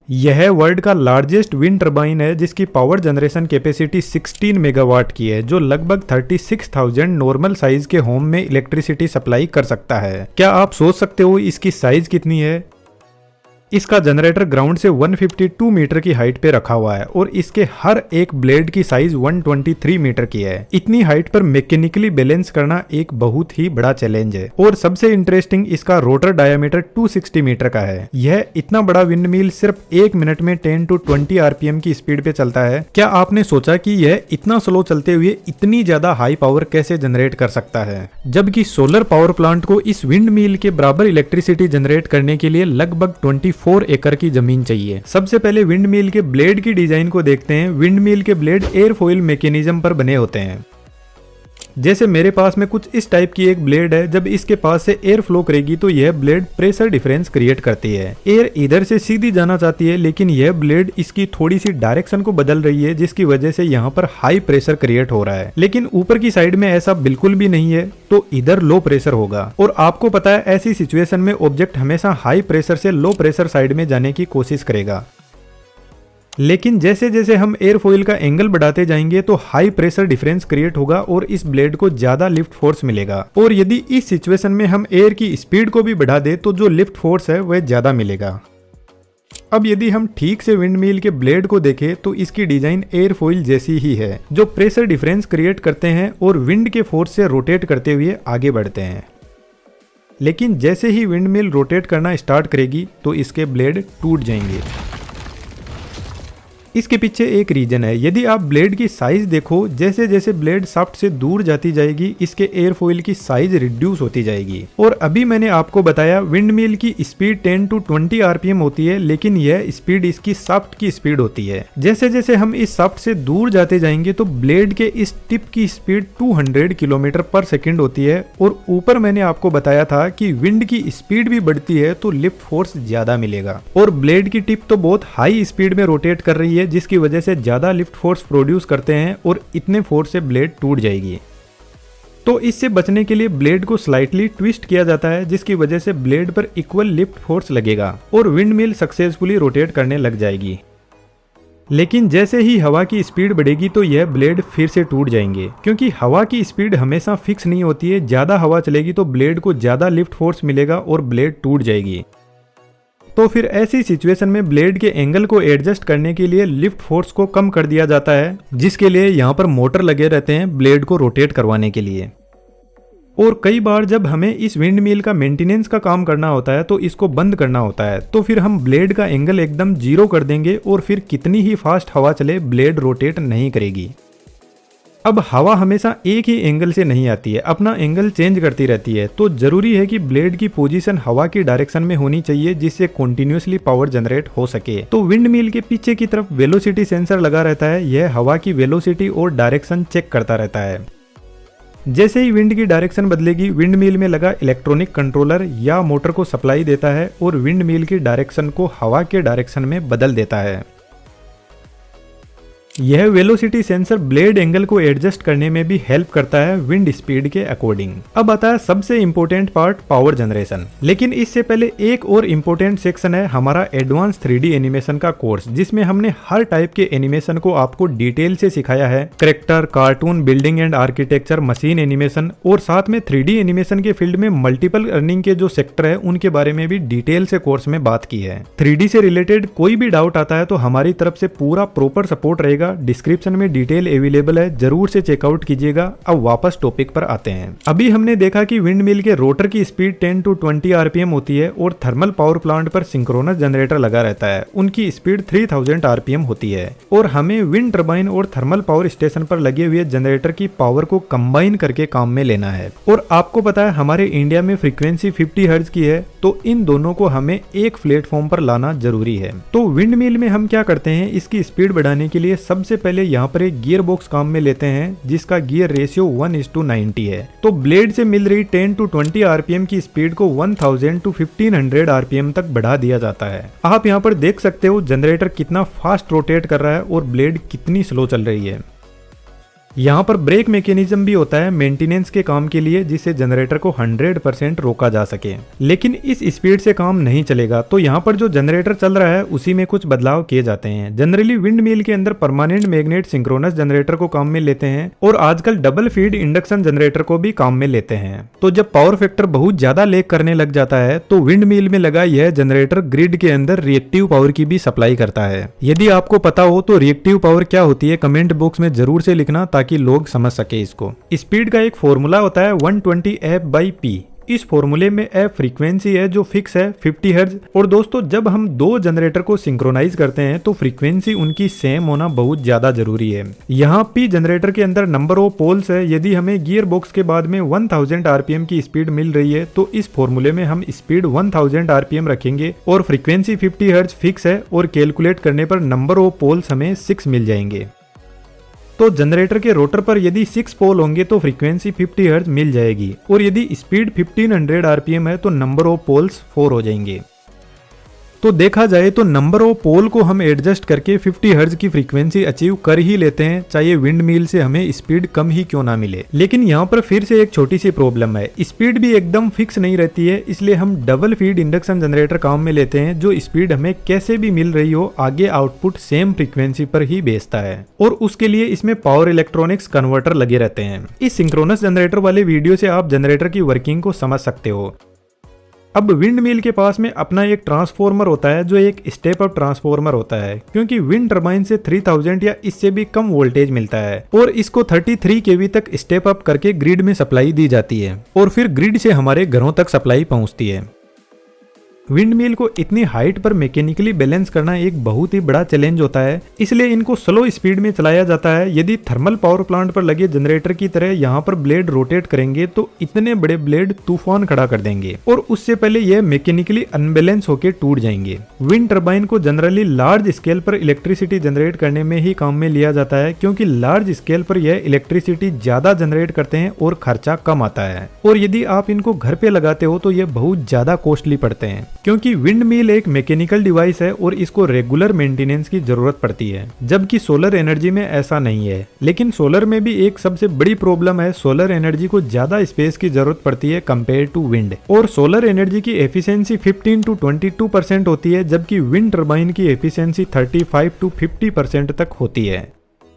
यह वर्ल्ड का largest wind turbine है जिसकी पावर जनरेशन कैपेसिटी 16 मेगावाट की है, जो लगभग 36,000 नॉर्मल साइज के होम में इलेक्ट्रिसिटी सप्लाई कर सकता है। क्या आप सोच सकते हो इसकी साइज कितनी है? इसका जनरेटर ग्राउंड से 152 मीटर की हाइट पे रखा हुआ है और इसके हर एक ब्लेड की साइज 123 मीटर की है। इतनी हाइट पर मैकेनिकली बैलेंस करना एक बहुत ही बड़ा चैलेंज है। और सबसे इंटरेस्टिंग, इसका रोटर डायमीटर 260 मीटर का है। यह इतना बड़ा विंड मिल सिर्फ 1 मिनट में 10 to 20 आरपीएम की स्पीड पे चलता है। क्या आपने सोचा कि यह इतना स्लो चलते हुए इतनी ज्यादा हाई पावर कैसे जनरेट कर सकता है? जबकि सोलर पावर प्लांट को इस विंड मिल के बराबर इलेक्ट्रिसिटी जनरेट करने के लिए लगभग 24 एकड़ की जमीन चाहिए। सबसे पहले विंड मिल के ब्लेड की डिजाइन को देखते हैं। विंड मिल के ब्लेड एयरफॉइल मैकेनिज्म पर बने होते हैं। जैसे मेरे पास में कुछ इस टाइप की एक ब्लेड है। जब इसके पास से एयर फ्लो करेगी तो यह ब्लेड प्रेशर डिफरेंस क्रिएट करती है। एयर इधर से सीधी जाना चाहती है, लेकिन यह ब्लेड इसकी थोड़ी सी डायरेक्शन को बदल रही है, जिसकी वजह से यहाँ पर हाई प्रेशर क्रिएट हो रहा है। लेकिन ऊपर की साइड में ऐसा बिल्कुल भी नहीं है, तो इधर लो प्रेशर होगा। और आपको पता है ऐसी सिचुएशन में ऑब्जेक्ट हमेशा हाई प्रेशर से लो प्रेशर साइड में जाने की कोशिश करेगा। लेकिन जैसे जैसे हम एयरफॉइल का एंगल बढ़ाते जाएंगे तो हाई प्रेशर डिफरेंस क्रिएट होगा और इस ब्लेड को ज्यादा लिफ्ट फोर्स मिलेगा। और यदि इस सिचुएशन में हम एयर की स्पीड को भी बढ़ा दे तो जो लिफ्ट फोर्स है वह ज्यादा मिलेगा। अब यदि हम ठीक से विंड मिल के ब्लेड को देखें तो इसकी डिजाइन एयरफॉइल जैसी ही है, जो प्रेशर डिफरेंस क्रिएट करते हैं और विंड के फोर्स से रोटेट करते हुए आगे बढ़ते हैं। लेकिन जैसे ही विंड मिल रोटेट करना स्टार्ट करेगी तो इसके ब्लेड टूट जाएंगे। इसके पीछे एक रीजन है। यदि आप ब्लेड की साइज देखो, जैसे जैसे ब्लेड शाफ्ट से दूर जाती जाएगी इसके एयरफॉइल की साइज रिड्यूस होती जाएगी। और अभी मैंने आपको बताया विंड मिल की स्पीड 10 to 20 आरपीएम होती है, लेकिन यह स्पीड इसकी शाफ्ट की स्पीड होती है। जैसे जैसे हम इस शाफ्ट से दूर जाते जाएंगे तो ब्लेड के इस टिप की स्पीड 200 किलोमीटर पर सेकेंड होती है। और ऊपर मैंने आपको बताया था कि विंड की स्पीड भी बढ़ती है तो लिफ्ट फोर्स ज्यादा मिलेगा। और ब्लेड की टिप तो बहुत हाई स्पीड में रोटेट कर रही है, जिसकी वजह से ज्यादा लिफ्ट फोर्स प्रोड्यूस करते हैं और इतने फोर्स से ब्लेड टूट जाएगी। तो इससे बचने के लिए ब्लेड को स्लाइटली ट्विस्ट किया जाता है, जिसकी वजह से ब्लेड पर इक्वल लिफ्ट फोर्स लगेगा और विंड मिल सक्सेसफुली रोटेट करने लग जाएगी। लेकिन जैसे ही हवा की स्पीड बढ़ेगी तो यह ब्लेड फिर से टूट जाएंगे, क्योंकि हवा की स्पीड हमेशा फिक्स नहीं होती है। ज्यादा हवा चलेगी तो ब्लेड को ज्यादा लिफ्ट फोर्स मिलेगा और ब्लेड टूट जाएगी। तो फिर ऐसी सिचुएशन में ब्लेड के एंगल को एडजस्ट करने के लिए लिफ्ट फोर्स को कम कर दिया जाता है, जिसके लिए यहाँ पर मोटर लगे रहते हैं ब्लेड को रोटेट करवाने के लिए। और कई बार जब हमें इस विंड मिल का मेंटेनेंस का काम करना होता है तो इसको बंद करना होता है, तो फिर हम ब्लेड का एंगल एकदम 0 कर देंगे और फिर कितनी ही फास्ट हवा चले ब्लेड रोटेट नहीं करेगी। अब हवा हमेशा एक ही एंगल से नहीं आती है, अपना एंगल चेंज करती रहती है। तो जरूरी है कि ब्लेड की पोजीशन हवा की डायरेक्शन में होनी चाहिए, जिससे कंटिन्यूअसली पावर जनरेट हो सके। तो विंड मिल के पीछे की तरफ वेलोसिटी सेंसर लगा रहता है। यह हवा की वेलोसिटी और डायरेक्शन चेक करता रहता है। जैसे ही विंड की डायरेक्शन बदलेगी, विंड मिल में लगा इलेक्ट्रॉनिक कंट्रोलर या मोटर को सप्लाई देता है और विंड मिल की डायरेक्शन को हवा के डायरेक्शन में बदल देता है। यह वेलोसिटी सेंसर ब्लेड एंगल को एडजस्ट करने में भी हेल्प करता है विंड स्पीड के अकॉर्डिंग। अब आता है सबसे इंपॉर्टेंट पार्ट, पावर जनरेशन। लेकिन इससे पहले एक और इम्पोर्टेंट सेक्शन है हमारा एडवांस 3D एनिमेशन का कोर्स, जिसमें हमने हर टाइप के एनिमेशन को आपको डिटेल से सिखाया है। Character, cartoon, building and architecture, machine animation और साथ में 3D एनिमेशन के फील्ड में मल्टीपल अर्निंग के जो सेक्टर है उनके बारे में भी डिटेल से कोर्स में बात की है। 3D से रिलेटेड कोई भी डाउट आता है तो हमारी तरफ से पूरा प्रॉपर सपोर्ट रहेगा। डिस्क्रिप्शन में डिटेल अवेलेबल है, जरूर से चेकआउट कीजिएगा। अब वापस टॉपिक पर आते हैं। अभी हमने देखा कि विंड मिल के रोटर की स्पीड 10 to 20 आरपीएम होती है और थर्मल पावर प्लांट पर सिंक्रोनस जनरेटर लगा रहता है, उनकी स्पीड 3000 आरपीएम होती है। और हमें विंड टर्बाइन और थर्मल पावर स्टेशन पर लगे हुए जनरेटर की पावर को कंबाइन करके काम में लेना है। और आपको पता है हमारे इंडिया में फ्रीक्वेंसी 50 हर्ट्ज की है, तो इन दोनों को हमें एक प्लेटफॉर्म पर लाना जरूरी है। तो विंड मिल में हम क्या करते हैं, इसकी स्पीड बढ़ाने के लिए सबसे पहले यहाँ पर एक गियर बॉक्स काम में लेते हैं, जिसका गियर रेशियो 1:90 है। तो ब्लेड से मिल रही 10 to 20 आरपीएम की स्पीड को 1000 to 1500 आरपीएम तक बढ़ा दिया जाता है। आप यहाँ पर देख सकते हो जनरेटर कितना फास्ट रोटेट कर रहा है और ब्लेड कितनी स्लो चल रही है। यहाँ पर ब्रेक मैकेनिज्म भी होता है मेंटेनेंस के काम के लिए, जिससे जनरेटर को 100% रोका जा सके। लेकिन इस स्पीड से काम नहीं चलेगा, तो यहाँ पर जो जनरेटर चल रहा है उसी में कुछ बदलाव किए जाते हैं। जनरली विंड मिल के अंदर परमानेंट मैग्नेट सिंक्रोनस जनरेटर को काम में लेते हैं और आजकल डबल फीड इंडक्शन जनरेटर को भी काम में लेते हैं। तो जब पावर फैक्टर बहुत ज्यादा लेग करने लग जाता है तो विंड मिल में लगा यह जनरेटर ग्रिड के अंदर रिएक्टिव पावर की भी सप्लाई करता है। यदि आपको पता हो तो रिएक्टिव पावर क्या होती है कमेंट बॉक्स में जरूर से लिखना, ताकि लोग समझ सके इसको। स्पीड का एक फॉर्मूला होता है 120 F/P। इस फॉर्मूले में F फ्रीक्वेंसी है जो फिक्स है 50 हर्ट्ज। और दोस्तों जब हम दो जनरेटर को सिंक्रोनाइज करते हैं तो फ्रीक्वेंसी उनकी सेम होना बहुत ज्यादा जरूरी है। यहाँ P जनरेटर के अंदर नंबर ऑफ पोल्स है। यदि हमें गियर बॉक्स के बाद में 1000 RPM की स्पीड मिल रही है तो इस फॉर्मूले में हम स्पीड 1000 RPM रखेंगे और फ्रीक्वेंसी 50 हर्ट्ज फिक्स है और कैलकुलेट करने पर नंबर ऑफ पोल्स हमें 6 मिल जाएंगे। तो जनरेटर के रोटर पर यदि 6 पोल होंगे तो फ्रीक्वेंसी 50 हर्ट्ज मिल जाएगी और यदि स्पीड 1500 RPM है तो नंबर ऑफ पोल्स 4 हो जाएंगे। तो देखा जाए तो नंबर ऑफ पोल को हम एडजस्ट करके 50 हर्ट्ज की फ्रीक्वेंसी अचीव कर ही लेते हैं, चाहे विंड मिल से हमें स्पीड कम ही क्यों ना मिले। लेकिन यहाँ पर फिर से एक छोटी सी प्रॉब्लम है, स्पीड भी एकदम फिक्स नहीं रहती है। इसलिए हम डबल फीड इंडक्शन जनरेटर काम में लेते हैं जो स्पीड हमें कैसे भी मिल रही हो आगे आउटपुट सेम फ्रीक्वेंसी पर ही भेजता है और उसके लिए इसमें पावर इलेक्ट्रॉनिक्स कन्वर्टर लगे रहते हैं। इस सिंक्रोनस जनरेटर वाले वीडियो से आप जनरेटर की वर्किंग को समझ सकते हो। अब विंड मिल के पास में अपना एक ट्रांसफॉर्मर होता है जो एक स्टेप अप ट्रांसफॉर्मर होता है, क्योंकि विंड टरबाइन से 3000 या इससे भी कम वोल्टेज मिलता है और इसको 33 kV तक स्टेप अप करके ग्रिड में सप्लाई दी जाती है और फिर ग्रिड से हमारे घरों तक सप्लाई पहुंचती है। विंड मिल को इतनी हाइट पर मैकेनिकली बैलेंस करना एक बहुत ही बड़ा चैलेंज होता है, इसलिए इनको स्लो स्पीड में चलाया जाता है। यदि थर्मल पावर प्लांट पर लगे जनरेटर की तरह यहाँ पर ब्लेड रोटेट करेंगे तो इतने बड़े ब्लेड तूफान खड़ा कर देंगे और उससे पहले यह मैकेनिकली अनबैलेंस होकर टूट जाएंगे। विंड टरबाइन को जनरली लार्ज स्केल पर इलेक्ट्रिसिटी जनरेट करने में ही काम में लिया जाता है, क्योंकि लार्ज स्केल पर यह इलेक्ट्रिसिटी ज्यादा जनरेट करते हैं और खर्चा कम आता है। और यदि आप इनको घर पे लगाते हो तो यह बहुत ज्यादा कॉस्टली पड़ते हैं, क्योंकि विंड मिल एक मैकेनिकल डिवाइस है और इसको रेगुलर मेंटेनेंस की जरूरत पड़ती है, जबकि सोलर एनर्जी में ऐसा नहीं है। लेकिन सोलर में भी एक सबसे बड़ी प्रॉब्लम है, सोलर एनर्जी को ज्यादा स्पेस की जरूरत पड़ती है कंपेयर टू विंड। और सोलर एनर्जी की एफिशिएंसी 15 to 22% होती है, जबकि विंड टरबाइन की एफिशिएंसी 35 to 50% तक होती है।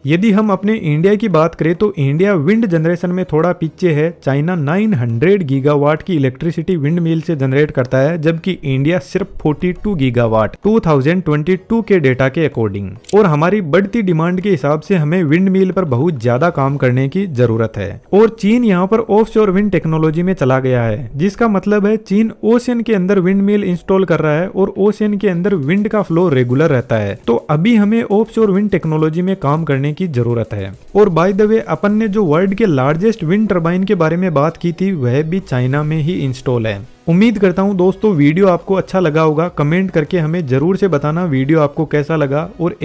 यदि हम अपने इंडिया की बात करें तो इंडिया विंड जनरेशन में थोड़ा पीछे है। चाइना 900 गीगावाट की इलेक्ट्रिसिटी विंड मिल से जनरेट करता है, जबकि इंडिया सिर्फ 42 गीगावाट 2022 के डेटा के अकॉर्डिंग। और हमारी बढ़ती डिमांड के हिसाब से हमें विंड मिल पर बहुत ज्यादा काम करने की जरूरत है। और चीन यहाँ पर ऑफशोर विंड टेक्नोलॉजी में चला गया है, जिसका मतलब है चीन ओशियन के अंदर विंड मिल इंस्टॉल कर रहा है और ओशियन के अंदर विंड का फ्लो रेगुलर रहता है। तो अभी हमें ऑफशोर विंड टेक्नोलॉजी में काम करने की जरूरत है। और बाय द वे अपन ने जो वर्ल्ड के लार्जेस्ट विंड टरबाइन के बारे में बात की थी वह भी चाइना में ही इंस्टॉल है। उम्मीद करता हूं दोस्तों वीडियो आपको अच्छा लगा होगा। कमेंट करके हमें जरूर से बताना वीडियो आपको कैसा लगा और